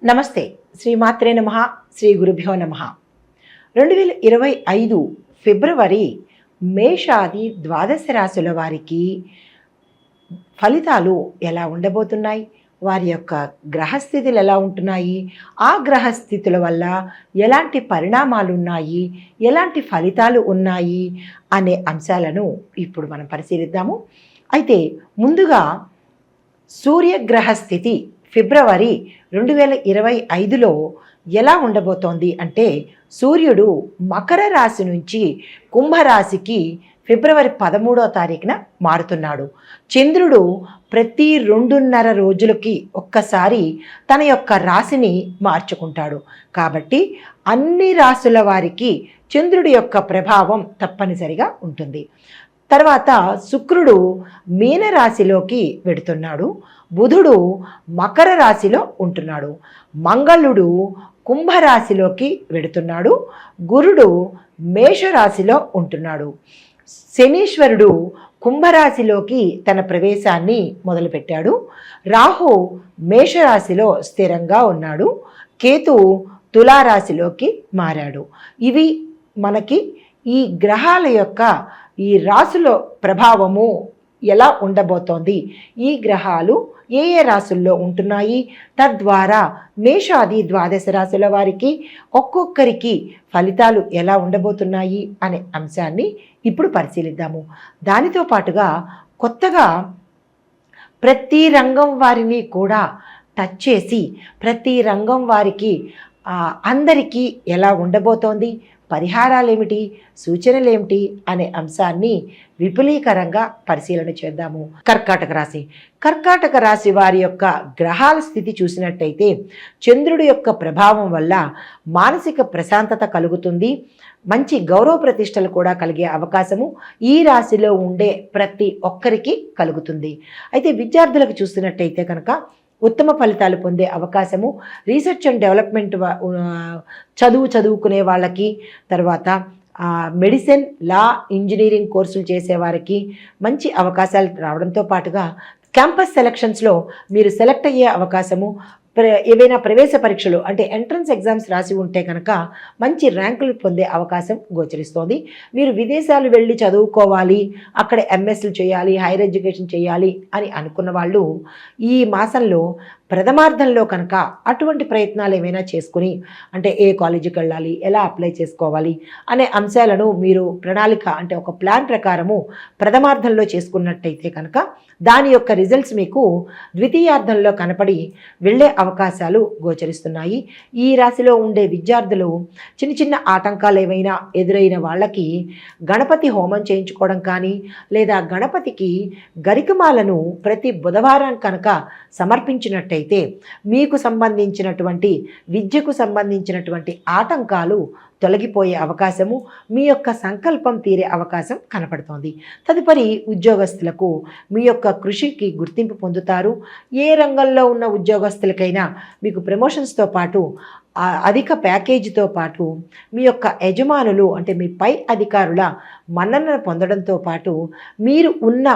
నమస్తే. శ్రీమాత్రే నమః. శ్రీ గురుభ్యో నమః. 2025 ఫిబ్రవరి మేషాది ద్వాదశ రాశుల వారికి ఫలితాలు ఎలా ఉండబోతున్నాయి, వారి యొక్క గ్రహస్థితులు ఎలా ఉంటున్నాయి, ఆ గ్రహస్థితుల వల్ల ఎలాంటి పరిణామాలు ఉన్నాయి, ఎలాంటి ఫలితాలు ఉన్నాయి అనే అంశాలను ఇప్పుడు మనం పరిశీలిద్దాము. అయితే ముందుగా సూర్యగ్రహ స్థితి ఫిబ్రవరి 2025లో ఎలా ఉండబోతోంది అంటే, సూర్యుడు మకర రాశి నుంచి కుంభరాశికి ఫిబ్రవరి 13వ తారీఖున మారుతున్నాడు. చంద్రుడు ప్రతి 2.5 రోజులకి ఒక్కసారి తన యొక్క రాశిని మార్చుకుంటాడు. కాబట్టి అన్ని రాశుల వారికి చంద్రుడి యొక్క ప్రభావం తప్పనిసరిగా ఉంటుంది. తర్వాత శుక్రుడు మీనరాశిలోకి వెడుతున్నాడు. బుధుడు మకర రాశిలో ఉంటున్నాడు. మంగళుడు కుంభరాశిలోకి వెడుతున్నాడు. గురుడు మేషరాశిలో ఉంటున్నాడు. శనీశ్వరుడు కుంభరాశిలోకి తన ప్రవేశాన్ని మొదలుపెట్టాడు. రాహు మేషరాశిలో స్థిరంగా ఉన్నాడు. కేతు తులారాశిలోకి మారాడు. ఇవి మనకి ఈ గ్రహాల యొక్క ఈ రాశుల ప్రభావము ఎలా ఉండబోతోంది, ఈ గ్రహాలు ఏ ఏ రాశుల్లో ఉంటున్నాయి, తద్వారా మేషాది ద్వాదశ రాశుల వారికి ఒక్కొక్కరికి ఫలితాలు ఎలా ఉండబోతున్నాయి అనే అంశాన్ని ఇప్పుడు పరిశీలిద్దాము. దానితో పాటుగా కొత్తగా ప్రతి రంగం వారిని కూడా టచ్ చేసి ప్రతి రంగం వారికి అందరికీ ఎలా ఉండబోతోంది, పరిహారాలు ఏమిటి, సూచనలు ఏమిటి అనే అంశాన్ని విపులీకరంగా పరిశీలన చేద్దాము. కర్కాటక రాశి వారి యొక్క గ్రహాల స్థితి చూసినట్టయితే, చంద్రుడి యొక్క ప్రభావం వల్ల మానసిక ప్రశాంతత కలుగుతుంది. మంచి గౌరవ ప్రతిష్టలు కూడా కలిగే అవకాశము ఈ రాశిలో ఉండే ప్రతి ఒక్కరికి కలుగుతుంది. అయితే విద్యార్థులకు చూసినట్టయితే కనుక ఉత్తమ ఫలితాలు పొందే అవకాశము, రీసెర్చ్ అండ్ డెవలప్మెంట్ చదువుకునే వాళ్ళకి, తర్వాత మెడిసిన్, లా, ఇంజనీరింగ్ కోర్సులు చేసేవారికి మంచి అవకాశాలు రావడంతో పాటుగా క్యాంపస్ సెలక్షన్స్లో మీరు సెలెక్ట్ అయ్యే అవకాశము, ఏవైనా ప్రవేశ పరీక్షలు అంటే ఎంట్రన్స్ ఎగ్జామ్స్ రాసి ఉంటే కనుక మంచి ర్యాంకులు పొందే అవకాశం గోచరిస్తోంది. మీరు విదేశాలు వెళ్ళి చదువుకోవాలి, అక్కడ ఎంఎస్లు చేయాలి, హైయర్ ఎడ్యుకేషన్ చేయాలి అని అనుకున్న వాళ్ళు ఈ మాసంలో ప్రథమార్థంలో కనుక అటువంటి ప్రయత్నాలు ఏమైనా చేసుకుని, అంటే ఏ కాలేజీకి వెళ్ళాలి, ఎలా అప్లై చేసుకోవాలి అనే అంశాలను మీరు ప్రణాళిక అంటే ఒక ప్లాన్ ప్రకారము ప్రథమార్థంలో చేసుకున్నట్టయితే కనుక దాని యొక్క రిజల్ట్స్ మీకు ద్వితీయార్థంలో కనపడి వెళ్ళే అవకాశాలు గోచరిస్తున్నాయి. ఈ రాశిలో ఉండే విద్యార్థులు చిన్న చిన్న ఆటంకాలు ఏవైనా ఎదురైన వాళ్ళకి గణపతి హోమం చేయించుకోవడం కానీ, లేదా గణపతికి గరికమాలను ప్రతి బుధవారం కనుక సమర్పించినట్టయితే మీకు సంబంధించినటువంటి విద్యకు సంబంధించినటువంటి ఆటంకాలు తొలగిపోయే అవకాశము, మీ యొక్క సంకల్పం తీరే అవకాశం కనపడుతోంది. తదుపరి ఉద్యోగస్తులకు మీ యొక్క కృషికి గుర్తింపు పొందుతారు. ఏ రంగంలో ఉన్న ఉద్యోగస్తులకైనా మీకు ప్రమోషన్స్తో పాటు అధిక ప్యాకేజీతో పాటు మీ యొక్క యజమానులు అంటే మీ పై అధికారుల మన్ననను పొందడంతో పాటు మీరు ఉన్న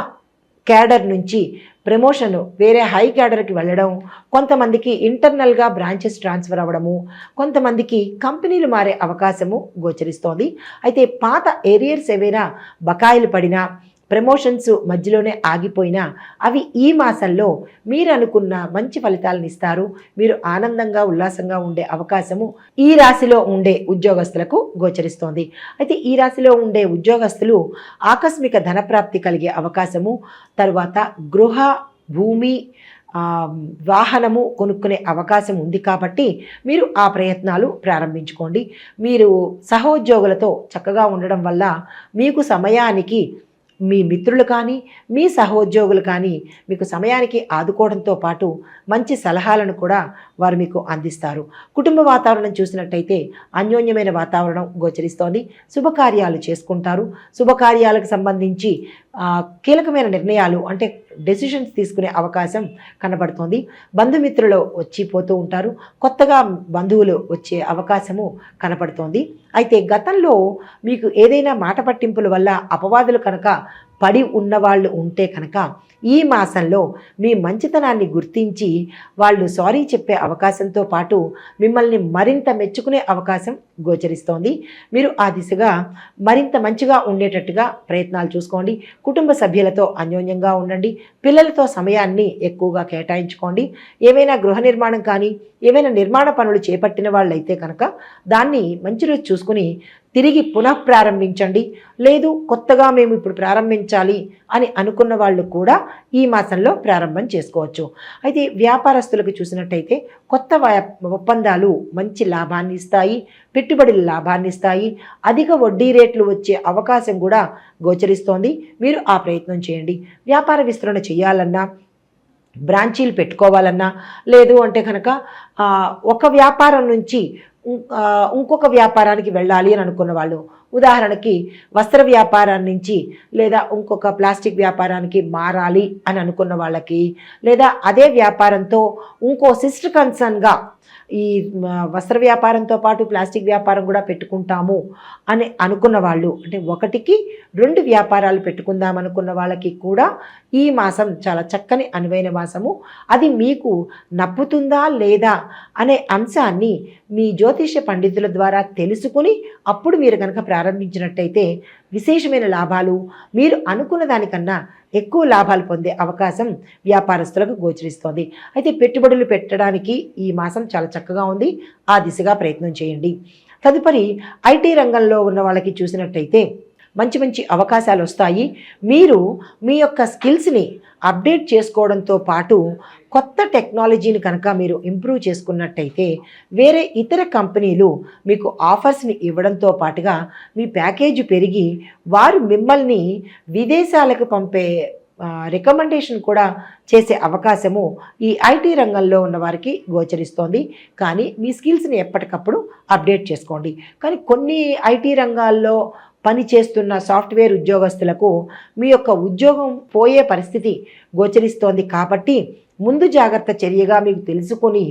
క్యాడర్ నుంచి ప్రమోషన్ వేరే హై క్యాడర్కి వెళ్ళడం, కొంతమందికి ఇంటర్నల్గా బ్రాంచెస్ ట్రాన్స్ఫర్ అవ్వడము, కొంతమందికి కంపెనీలు మారే అవకాశము గోచరిస్తోంది. అయితే పాత ఏరియర్స్ ఏవైనా బకాయిలు పడినా, ప్రమోషన్స్ మధ్యలోనే ఆగిపోయినా అవి ఈ మాసంలో మీరు అనుకున్న మంచి ఫలితాలను ఇస్తారు. మీరు ఆనందంగా ఉల్లాసంగా ఉండే అవకాశము ఈ రాశిలో ఉండే ఉద్యోగస్తులకు గోచరిస్తోంది. అయితే ఈ రాశిలో ఉండే ఉద్యోగస్తులు ఆకస్మిక ధనప్రాప్తి కలిగే అవకాశము, తర్వాత గృహ, భూమి, వాహనము కొనుక్కునే అవకాశం ఉంది. కాబట్టి మీరు ఆ ప్రయత్నాలు ప్రారంభించుకోండి. మీరు సహోద్యోగులతో చక్కగా ఉండడం వల్ల మీకు సమయానికి మీ మిత్రులు కానీ, మీ సహోద్యోగులు కానీ మీకు సమయానికి ఆదుకోవడంతో పాటు మంచి సలహాలను కూడా వారు మీకు అందిస్తారు. కుటుంబ వాతావరణం చూసినట్టయితే అన్యోన్యమైన వాతావరణం గోచరిస్తోంది. శుభకార్యాలు చేసుకుంటారు. శుభకార్యాలకు సంబంధించి కీలకమైన నిర్ణయాలు అంటే డెసిషన్స్ తీసుకునే అవకాశం కనబడుతోంది. బంధుమిత్రులు వచ్చి పోతూ ఉంటారు. కొత్తగా బంధువులు వచ్చే అవకాశము కనపడుతోంది. అయితే గతంలో మీకు ఏదైనా మాట పట్టింపుల వల్ల అపవాదులు కనుక పడి ఉన్నవాళ్ళు ఉంటే కనుక ఈ మాసంలో మీ మంచితనాన్ని గుర్తించి వాళ్ళు సారీ చెప్పే అవకాశంతో పాటు మిమ్మల్ని మరింత మెచ్చుకునే అవకాశం గోచరిస్తోంది. మీరు ఆ దిశగా మరింత మంచిగా ఉండేటట్టుగా ప్రయత్నాలు చూసుకోండి. కుటుంబ సభ్యులతో అన్యోన్యంగా ఉండండి. పిల్లలతో సమయాన్ని ఎక్కువగా కేటాయించుకోండి. ఏవైనా గృహ నిర్మాణం కానీ ఏవైనా నిర్మాణ పనులు చేపట్టిన వాళ్ళైతే కనుక దాన్ని మంచి రోజు చూసుకుని తిరిగి పునఃప్రారంభించండి. లేదు కొత్తగా మేము ఇప్పుడు ప్రారంభించాలి అని అనుకున్న వాళ్ళు కూడా ఈ మాసంలో ప్రారంభం చేసుకోవచ్చు. అయితే వ్యాపారస్తులకు చూసినట్టయితే కొత్త ఒప్పందాలు మంచి లాభాన్ని ఇస్తాయి, పెట్టుబడులు లాభాన్ని ఇస్తాయి, అధిక వడ్డీ రేట్లు వచ్చే అవకాశం కూడా గోచరిస్తోంది. మీరు ఆ ప్రయత్నం చేయండి. వ్యాపార విస్తరణ చేయాలన్నా, బ్రాంచీలు పెట్టుకోవాలన్నా, లేదు అంటే కనుక ఒక వ్యాపారం నుంచి ఇంకొక వ్యాపారానికి వెళ్ళాలి అని అనుకున్న వాళ్ళు, ఉదాహరణకి వస్త్ర వ్యాపారం నుంచి లేదా ఇంకొక ప్లాస్టిక్ వ్యాపారానికి మారాలి అని అనుకున్న వాళ్ళకి, లేదా అదే వ్యాపారంతో ఇంకో సిస్టర్ కన్సర్న్గా ఈ వస్త్ర వ్యాపారంతో పాటు ప్లాస్టిక్ వ్యాపారం కూడా పెట్టుకుంటాము అని అనుకున్న వాళ్ళు, అంటే ఒకటికి 2 వ్యాపారాలు పెట్టుకుందాం అనుకున్న వాళ్ళకి కూడా ఈ మాసం చాలా చక్కని అనువైన మాసము. అది మీకు నప్పుతుందా లేదా అనే అంశాన్ని మీ జ్యోతిష పండితుల ద్వారా తెలుసుకుని అప్పుడు మీరు కనుక ప్రారంభించినట్టయితే విశేషమైన లాభాలు, మీరు అనుకున్న దానికన్నా ఎక్కువ లాభాలు పొందే అవకాశం వ్యాపారస్తులకు గోచరిస్తోంది. అయితే పెట్టుబడులు పెట్టడానికి ఈ మాసం చాలా చక్కగా ఉంది. ఆ దిశగా ప్రయత్నం చేయండి. తదుపరి ఐటీ రంగంలో ఉన్న వాళ్ళకి చూసినట్టయితే మంచి మంచి అవకాశాలు వస్తాయి. మీరు మీ యొక్క స్కిల్స్ని అప్డేట్ చేసుకోవడంతో పాటు కొత్త టెక్నాలజీని కనుక మీరు ఇంప్రూవ్ చేసుకున్నట్టయితే వేరే ఇతర కంపెనీలు మీకు ఆఫర్స్ని ఇవ్వడంతో పాటుగా మీ ప్యాకేజీ పెరిగి వారు మిమ్మల్ని విదేశాలకు పంపే రికమెండేషన్ కూడా చేసే అవకాశము ఈ ఐటీ రంగంలో ఉన్న వారికి గోచరిస్తోంది. కానీ మీ స్కిల్స్ని ఎప్పటికప్పుడు అప్డేట్ చేసుకోండి. కానీ కొన్ని ఐటీ రంగాల్లో పని చేస్తున్న సాఫ్ట్వేర్ ఉద్యోగస్తులకు మీ యొక్క ఉద్యోగం పోయే పరిస్థితి గోచరిస్తోంది. కాబట్టి ముందు జాగ్రత్త చర్యగా మీకు తెలుసుకొని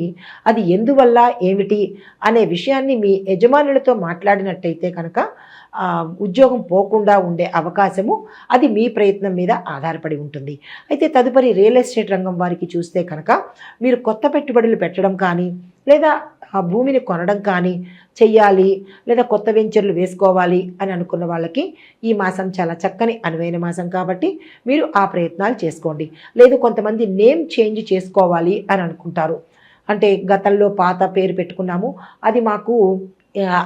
అది ఎందువల్ల ఏమిటి అనే విషయాన్ని మీ యజమానులతో మాట్లాడినట్టయితే కనుక ఉద్యోగం పోకుండా ఉండే అవకాశము అది మీ ప్రయత్నం మీద ఆధారపడి ఉంటుంది. అయితే తదుపరి రియల్ ఎస్టేట్ రంగం వారికి చూస్తే కనుక మీరు కొత్త పెట్టుబడులు పెట్టడం కానీ లేదా ఆ భూమిని కొనడం కానీ చెయ్యాలి, లేదా కొత్త వెంచర్లు వేసుకోవాలి అని అనుకున్న వాళ్ళకి ఈ మాసం చాలా చక్కని అనువైన మాసం. కాబట్టి మీరు ఆ ప్రయత్నాలు చేసుకోండి. లేదు కొంతమంది నేమ్ చేంజ్ చేసుకోవాలి అని అనుకుంటారు. అంటే గతంలో పాత పేరు పెట్టుకున్నాము, అది మాకు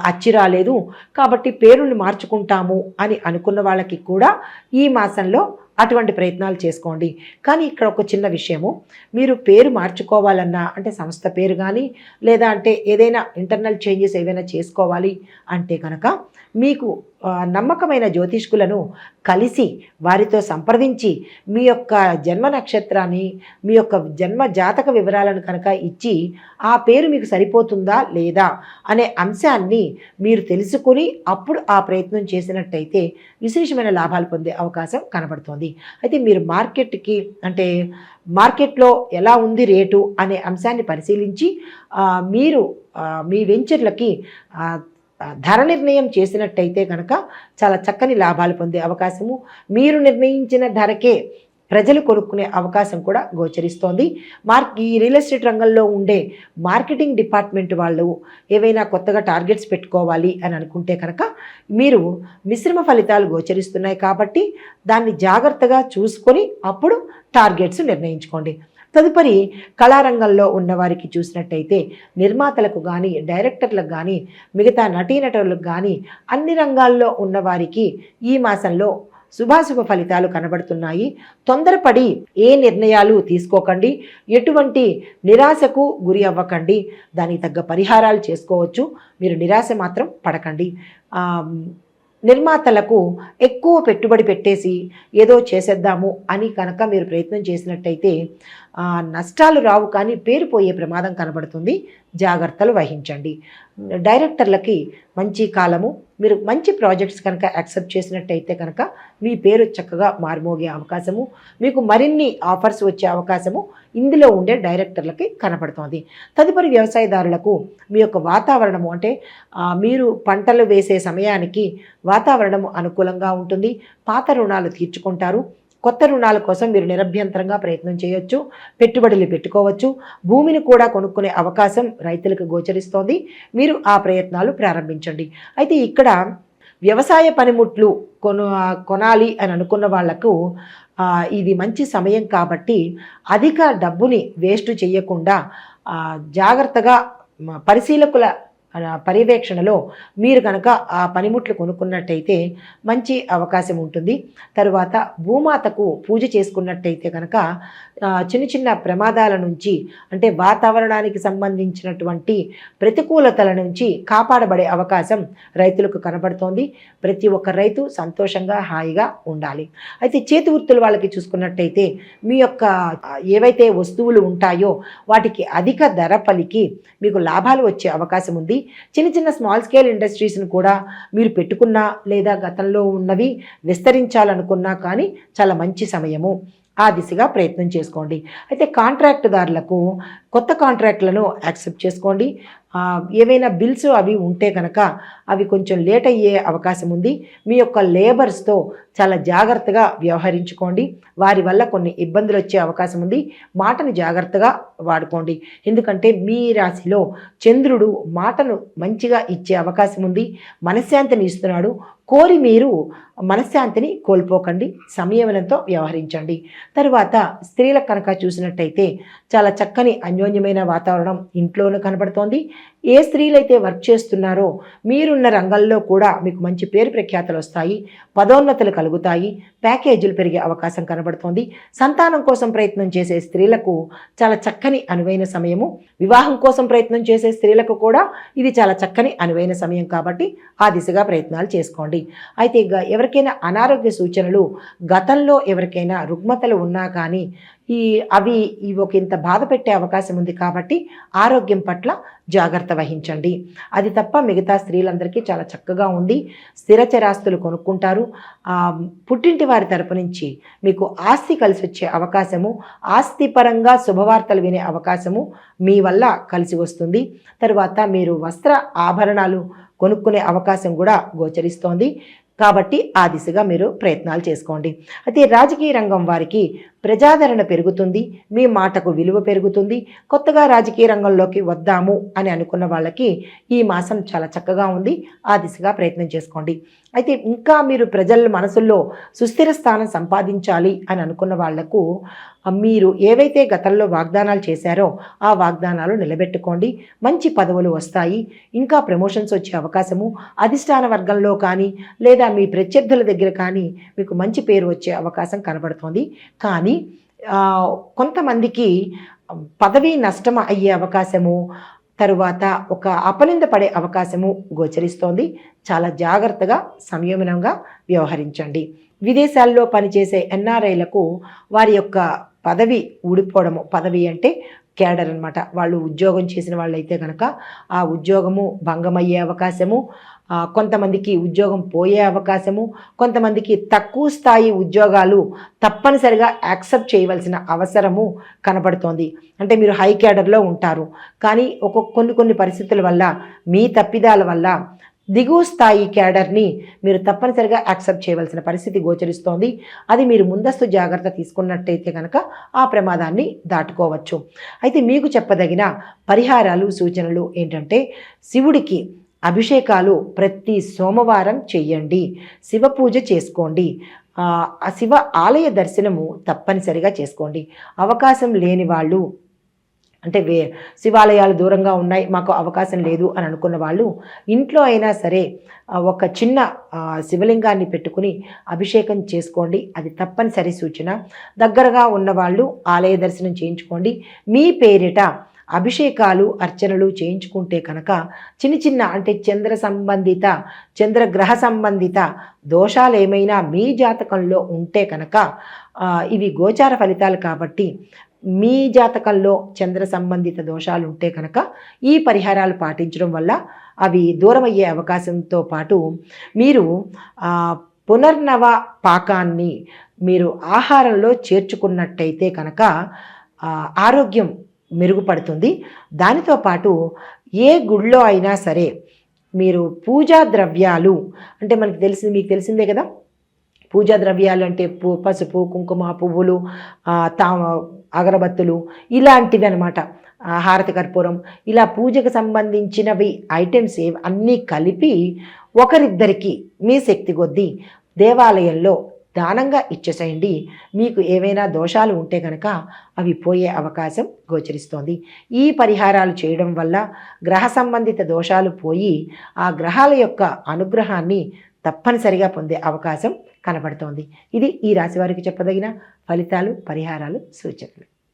అచ్చి రాలేదు కాబట్టి పేరుని మార్చుకుంటాము అని అనుకున్న వాళ్ళకి కూడా ఈ మాసంలో అటువంటి ప్రయత్నాలు చేసుకోండి. కానీ ఇక్కడ ఒక చిన్న విషయము, మీరు పేరు మార్చుకోవాలన్నా అంటే సంస్థ పేరు కానీ లేదా అంటే ఏదైనా ఇంటర్నల్ చేంజెస్ ఏవైనా చేసుకోవాలి అంటే కనుక మీకు నమ్మకమైన జ్యోతిష్కులను కలిసి వారితో సంప్రదించి మీ యొక్క జన్మ నక్షత్రాన్ని మీ యొక్క జన్మ జాతక వివరాలను కనుక ఇచ్చి ఆ పేరు మీకు సరిపోతుందా లేదా అనే అంశాన్ని మీరు తెలుసుకుని అప్పుడు ఆ ప్రయత్నం చేసినట్టయితే విశేషమైన లాభాలు పొందే అవకాశం కనబడుతోంది. అయితే మీరు మార్కెట్కి అంటే మార్కెట్లో ఎలా ఉంది రేటు అనే అంశాన్ని పరిశీలించి మీరు మీ వెంచర్లకి ధర నిర్ణయం చేసినట్టయితే కనుక చాలా చక్కని లాభాలు పొందే అవకాశము, మీరు నిర్ణయించిన ధరకే ప్రజలు కొనుక్కునే అవకాశం కూడా గోచరిస్తోంది. ఈ రియల్ ఎస్టేట్ రంగంలో ఉండే మార్కెటింగ్ డిపార్ట్మెంట్ వాళ్ళు ఏవైనా కొత్తగా టార్గెట్స్ పెట్టుకోవాలి అని అనుకుంటే కనుక మీరు మిశ్రమ ఫలితాలు గోచరిస్తున్నాయి. కాబట్టి దాన్ని జాగ్రత్తగా చూసుకొని అప్పుడు టార్గెట్స్ నిర్ణయించుకోండి. తదుపరి కళారంగంలో ఉన్నవారికి చూసినట్టయితే నిర్మాతలకు కానీ డైరెక్టర్లకు కానీ మిగతా నటీనటులకు కానీ అన్ని రంగాల్లో ఉన్నవారికి ఈ మాసంలో శుభాశుభ ఫలితాలు కనబడుతున్నాయి. తొందరపడి ఏ నిర్ణయాలు తీసుకోకండి, ఎటువంటి నిరాశకు గురి అవ్వకండి, దానికి తగ్గ పరిహారాలు చేసుకోవచ్చు. మీరు నిరాశ మాత్రం పడకండి. నిర్మాతలకు ఎక్కువ పెట్టుబడి పెట్టేసి ఏదో చేసేద్దాము అని కనుక మీరు ప్రయత్నం చేసినట్టయితే నష్టాలు రావు కానీ పేరు పోయే ప్రమాదం కనబడుతుంది. జాగ్రత్తలు వహించండి. డైరెక్టర్లకి మంచి కాలము. మీరు మంచి ప్రాజెక్ట్స్ కనుక యాక్సెప్ట్ చేసినట్టయితే కనుక మీ పేరు చక్కగా మారుమోగే అవకాశము, మీకు మరిన్ని ఆఫర్స్ వచ్చే అవకాశము ఇందులో ఉండే డైరెక్టర్లకి కనపడుతోంది. తదుపరి వ్యవసాయదారులకు మీ యొక్క వాతావరణము అంటే మీరు పంటలు వేసే సమయానికి వాతావరణము అనుకూలంగా ఉంటుంది. పాత రుణాలు తీర్చుకుంటారు. కొత్త రుణాల కోసం మీరు నిరభ్యంతరంగా ప్రయత్నం చేయొచ్చు. పెట్టుబడులు పెట్టుకోవచ్చు. భూమిని కూడా కొనుక్కునే అవకాశం రైతులకు గోచరిస్తోంది. మీరు ఆ ప్రయత్నాలు ప్రారంభించండి. అయితే ఇక్కడ వ్యవసాయ పనిముట్లు కొనాలి అని అనుకున్న వాళ్లకు ఇది మంచి సమయం కాబట్టి అధిక డబ్బుని వేస్ట్ చేయకుండా జాగ్రత్తగా పరిశీలకుల పర్యవేక్షణలో మీరు కనుక ఆ పనిముట్లు కొనుక్కున్నట్టయితే మంచి అవకాశం ఉంటుంది. తరువాత భూమాతకు పూజ చేసుకున్నట్టయితే కనుక చిన్న చిన్న ప్రమాదాల నుంచి అంటే వాతావరణానికి సంబంధించినటువంటి ప్రతికూలతల నుంచి కాపాడబడే అవకాశం రైతులకు కనబడుతోంది. ప్రతి ఒక్క రైతు సంతోషంగా హాయిగా ఉండాలి. అయితే చేతి వృత్తుల వాళ్ళకి చూసుకున్నట్టయితే మీ యొక్క ఏవైతే వస్తువులు ఉంటాయో వాటికి అధిక ధర పలికి మీకు లాభాలు వచ్చే అవకాశం ఉంది. చిన్న చిన్న స్మాల్ స్కేల్ ఇండస్ట్రీస్ని కూడా మీరు పెట్టుకున్నా లేదా గతంలో ఉన్నవి విస్తరించాలనుకున్నా కానీ చాలా మంచి సమయము. ఆ దిశగా ప్రయత్నం చేసుకోండి. అయితే కాంట్రాక్టుదారులకు కొత్త కాంట్రాక్ట్లను యాక్సెప్ట్ చేసుకోండి. ఏవైనా బిల్స్ అవి ఉంటే కనుక అవి కొంచెం లేట్ అయ్యే అవకాశం ఉంది. మీ యొక్క లేబర్స్తో చాలా జాగ్రత్తగా వ్యవహరించుకోండి. వారి వల్ల కొన్ని ఇబ్బందులు వచ్చే అవకాశం ఉంది. మాటను జాగ్రత్తగా వాడుకోండి. ఎందుకంటే మీ రాశిలో చంద్రుడు మాటను మంచిగా ఇచ్చే అవకాశం ఉంది. మనశ్శాంతిని ఇస్తున్నాడు. కోరి మీరు మనశ్శాంతిని కోల్పోకండి. సంయమనంతో వ్యవహరించండి. తరువాత స్త్రీలకు కనుక చూసినట్టయితే చాలా చక్కని అన్యోన్యమైన వాతావరణం ఇంట్లోనూ కనబడుతోంది. ఏ స్త్రీలైతే వర్క్ చేస్తున్నారో మీరున్న రంగంలో కూడా మీకు మంచి పేరు ప్రఖ్యాతలు వస్తాయి. పదోన్నతులు కలుగుతాయి. ప్యాకేజీలు పెరిగే అవకాశం కనబడుతోంది. సంతానం కోసం ప్రయత్నం చేసే స్త్రీలకు చాలా చక్కని అనువైన సమయము. వివాహం కోసం ప్రయత్నం చేసే స్త్రీలకు కూడా ఇది చాలా చక్కని అనువైన సమయం కాబట్టి ఆ దిశగా ప్రయత్నాలు చేసుకోండి. అయితే ఎవరికైనా అనారోగ్య సూచనలు గతంలో ఎవరికైనా రుగ్మతలు ఉన్నా కానీ అవి ఒక ఇంత బాధ పెట్టే అవకాశం ఉంది కాబట్టి ఆరోగ్యం పట్ల జాగ్రత్త వహించండి. అది తప్ప మిగతా స్త్రీలందరికీ చాలా చక్కగా ఉంది. స్థిరచరాస్తులు కొనుక్కుంటారు. పుట్టింటి వారి తరపు నుంచి మీకు ఆస్తి కలిసి వచ్చే అవకాశము, ఆస్తిపరంగా శుభవార్తలు వినే అవకాశము మీ వల్ల కలిసి వస్తుంది. తరువాత మీరు వస్త్ర ఆభరణాలు కొనుక్కునే అవకాశం కూడా గోచరిస్తోంది. కాబట్టి ఆ దిశగా మీరు ప్రయత్నాలు చేసుకోండి. అయితే రాజకీయ రంగం వారికి ప్రజాదరణ పెరుగుతుంది. మీ మాటకు విలువ పెరుగుతుంది. కొత్తగా రాజకీయ రంగంలోకి వద్దాము అని అనుకున్న వాళ్ళకి ఈ మాసం చాలా చక్కగా ఉంది. ఆ దిశగా ప్రయత్నం చేసుకోండి. అయితే ఇంకా మీరు ప్రజల మనసుల్లో సుస్థిర స్థానం సంపాదించాలి అని అనుకున్న వాళ్లకు మీరు ఏవైతే గతంలో వాగ్దానాలు చేశారో ఆ వాగ్దానాలు నిలబెట్టుకోండి. మంచి పదవులు వస్తాయి. ఇంకా ప్రమోషన్స్ వచ్చే అవకాశము, అధిష్టాన వర్గంలో కానీ లేదా మీ ప్రత్యర్థుల దగ్గర కానీ మీకు మంచి పేరు వచ్చే అవకాశం కనబడుతోంది. కానీ కొంతమందికి పదవి నష్టం అయ్యే అవకాశము, తరువాత ఒక అపనింద పడే అవకాశము గోచరిస్తోంది. చాలా జాగ్రత్తగా సంయమనంగా వ్యవహరించండి. విదేశాల్లో పనిచేసే ఎన్ఆర్ఐలకు వారి యొక్క పదవి ఊడిపోవడము, పదవి అంటే క్యాడర్ అనమాట, వాళ్ళు ఉద్యోగం చేసిన వాళ్ళైతే కనుక ఆ ఉద్యోగము భంగమయ్యే అవకాశము, కొంతమందికి ఉద్యోగం పోయే అవకాశము, కొంతమందికి తక్కువ స్థాయి ఉద్యోగాలు తప్పనిసరిగా యాక్సెప్ట్ చేయవలసిన అవసరము కనపడుతోంది. అంటే మీరు హై క్యాడర్లో ఉంటారు కానీ కొన్ని పరిస్థితుల వల్ల మీ తప్పిదాల వల్ల దిగువ స్థాయి క్యాడర్ని మీరు తప్పనిసరిగా యాక్సెప్ట్ చేయవలసిన పరిస్థితి గోచరిస్తోంది. అది మీరు ముందస్తు జాగ్రత్త తీసుకున్నట్టయితే కనుక ఆ ప్రమాదాన్ని దాటుకోవచ్చు. అయితే మీకు చెప్పదగిన పరిహారాలు సూచనలు ఏంటంటే శివుడికి అభిషేకాలు ప్రతి సోమవారం చెయ్యండి. శివ పూజ చేసుకోండి. ఆ శివ ఆలయ దర్శనము తప్పనిసరిగా చేసుకోండి. అవకాశం లేని వాళ్ళు అంటే శివాలయాలు దూరంగా ఉన్నాయి, మాకు అవకాశం లేదు అని అనుకున్న వాళ్ళు ఇంట్లో అయినా సరే ఒక చిన్న శివలింగాన్ని పెట్టుకుని అభిషేకం చేసుకోండి. అది తప్పనిసరి సూచన. దగ్గరగా ఉన్నవాళ్ళు ఆలయ దర్శనం చేయించుకోండి. మీ పేరిట అభిషేకాలు అర్చనలు చేయించుకుంటే కనుక చిన్న చిన్న అంటే చంద్రగ్రహ సంబంధిత దోషాలు ఏమైనా మీ జాతకంలో ఉంటే కనుక ఇవి గోచార ఫలితాలు కాబట్టి మీ జాతకంలో చంద్ర సంబంధిత దోషాలు ఉంటే కనుక ఈ పరిహారాలు పాటించడం వల్ల అవి దూరం అయ్యే అవకాశంతో పాటు మీరు పునర్నవ పాకాన్ని మీరు ఆహారంలో చేర్చుకున్నట్టయితే కనుక ఆరోగ్యం మెరుగుపడుతుంది. దానితో పాటు ఏ గుళ్ళో అయినా సరే మీరు పూజా ద్రవ్యాలు అంటే మీకు తెలిసిందే కదా, పూజా ద్రవ్యాలు అంటే పసుపు, కుంకుమ, పువ్వులు, అగరబత్తులు ఇలాంటివి అనమాట. హారతి కర్పూరం ఇలా పూజకు సంబంధించినవి ఐటమ్స్ అన్నీ కలిపి ఒకరిద్దరికి మీ శక్తి కొద్దీ దేవాలయంలో దానంగా ఇచ్చేసేయండి. మీకు ఏవైనా దోషాలు ఉంటే కనుక అవి పోయే అవకాశం గోచరిస్తోంది. ఈ పరిహారాలు చేయడం వల్ల గ్రహ సంబంధిత దోషాలు పోయి ఆ గ్రహాల యొక్క అనుగ్రహాన్ని తప్పనిసరిగా పొందే అవకాశం కనబడుతోంది. ఇది ఈ రాశి వారికి చెప్పదగిన ఫలితాలు, పరిహారాలు, సూచనలు.